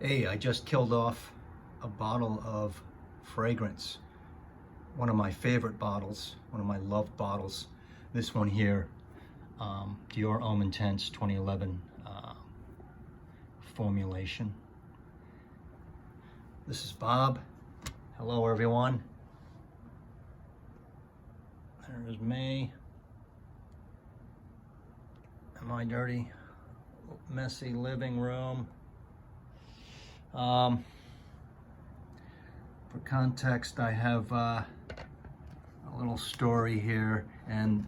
Hey, I just killed off a bottle of fragrance. One of my favorite bottles, one of my loved bottles. This one here, Dior Homme Intense 2011 formulation. This is Bob. Hello, everyone. There's May. My dirty, messy living room. For context, I have a little story here and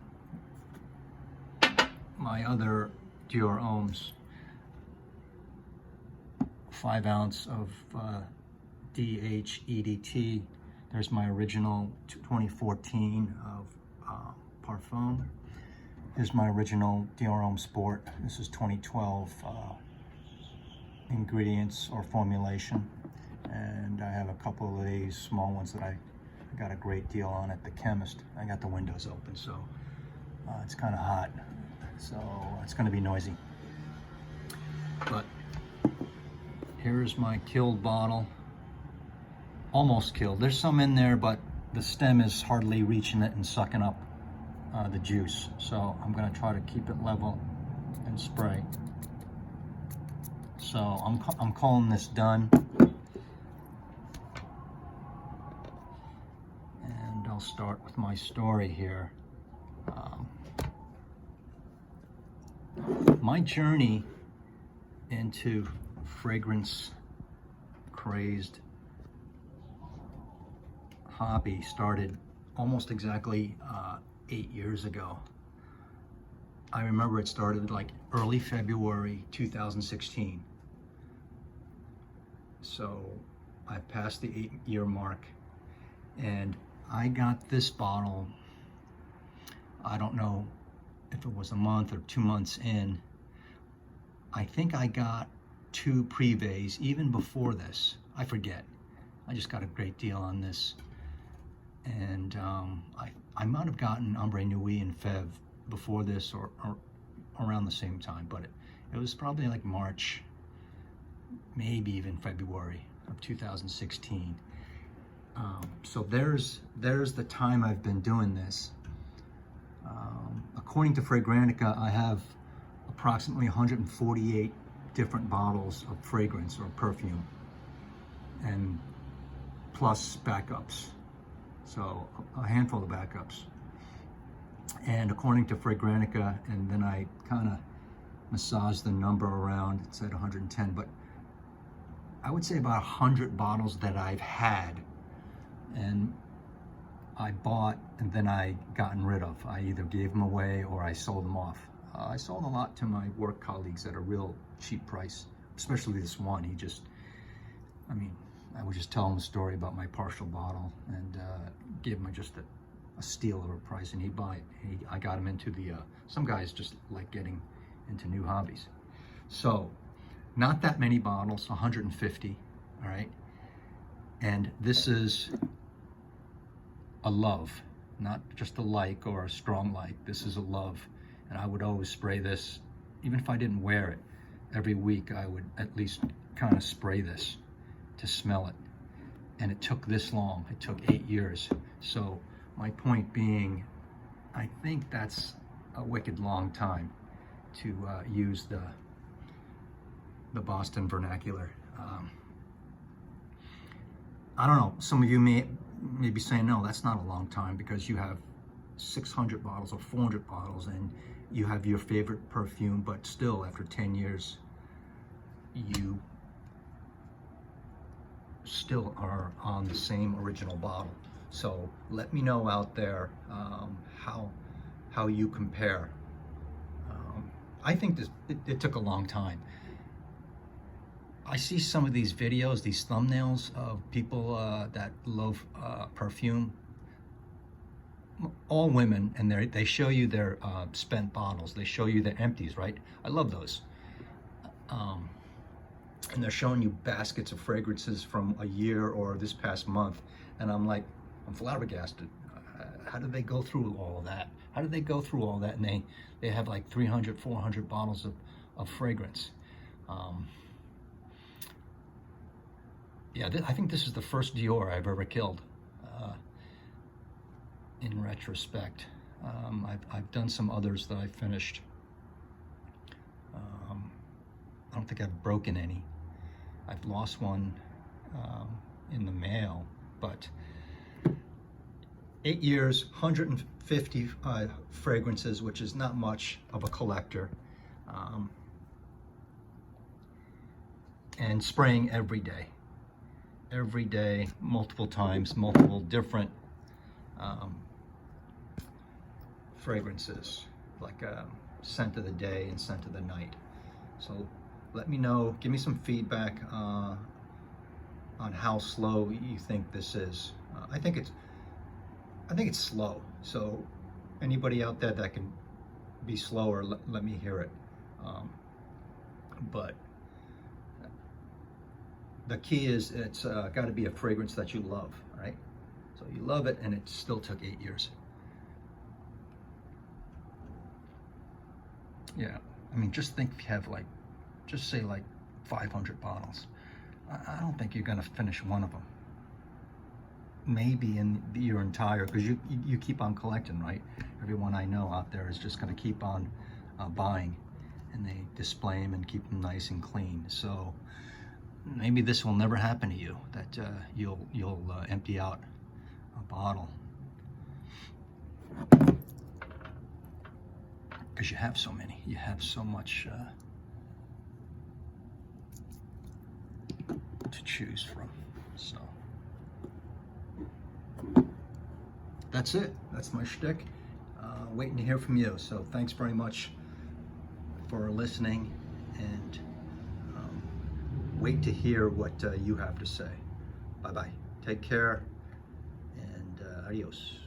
my other Dior Hommes. 5 ounce of DHEDT. There's my original 2014 of Perfume. Here's my original Dior Homme Sport. This is 2012 ingredients or formulation. And I have a couple of these small ones that I got a great deal on at the chemist. I got the windows open, so it's kind of hot. So it's going to be noisy. But here's my killed bottle. Almost killed. There's some in there, but the stem is hardly reaching it and sucking up the juice. So I'm going to try to keep it level and spray. So I'm calling this done. And I'll start with my story here. My journey into fragrance crazed hobby started almost exactly 8 years ago. I remember it started like early February 2016. So I passed the 8-year mark and I got this bottle, I don't know if it was a month or 2 months in. I think I got 2 prevets even before this. I forget. I just got a great deal on this. And I might have gotten Ombre Nuit and Fève before this or around the same time, but it was probably like March, maybe even February of 2016. So there's the time I've been doing this. According to Fragrantica, I have approximately 148 different bottles of fragrance or perfume, and plus backups. So a handful of backups. And according to Fragrantica, and then I kind of massaged the number around, it said 110, but I would say about 100 bottles that I've had and I bought and then I gotten rid of. I either gave them away or I sold them off. I sold a lot to my work colleagues at a real cheap price, especially this one. I would just tell him a story about my partial bottle and give him just a steal of a price and he'd buy it. I got him into the, some guys just like getting into new hobbies. So not that many bottles, 150, all right? And this is a love, not just a like or a strong like. This is a love. And I would always spray this, even if I didn't wear it. Every week I would at least kind of spray this to smell it. And it took this long. It took 8 years. So my point being, I think that's a wicked long time to use the Boston vernacular. I don't know, some of you may be saying, no, that's not a long time because you have 600 bottles or 400 bottles and you have your favorite perfume, but still after 10 years, you still are on the same original bottle. So let me know out there how you compare. I think it took a long time. I see some of these videos, these thumbnails of people that love perfume. All women, and they show you their spent bottles. They show you their empties, right? I love those. And they're showing you baskets of fragrances from a year or this past month. And I'm like, I'm flabbergasted. How did they go through all of that? How did they go through all that? And they have like 300, 400 bottles of fragrance. yeah, I think this is the first Dior I've ever killed. In retrospect, I've done some others that I finished. I don't think I've broken any. I've lost one in the mail, but 8 years, 150 fragrances, which is not much of a collector, and spraying every day, multiple times, multiple different fragrances, like scent of the day and scent of the night. So let me know, give me some feedback on how slow you think this is. I think it's slow. So anybody out there that can be slower, let me hear it. But the key is it's got to be a fragrance that you love, right? So you love it, and it still took 8 years. Yeah, I mean, just think if you have like, just say like 500 bottles. I don't think you're gonna finish one of them. Maybe in your entire, because you keep on collecting, right? Everyone I know out there is just gonna keep on buying, and they display them and keep them nice and clean. So maybe this will never happen to you, that you'll empty out a bottle, because you have so many, you have so much to choose from. So that's it. That's my shtick. Waiting to hear from you. So thanks very much for listening, and wait to hear what you have to say. Bye bye. Take care, and adios.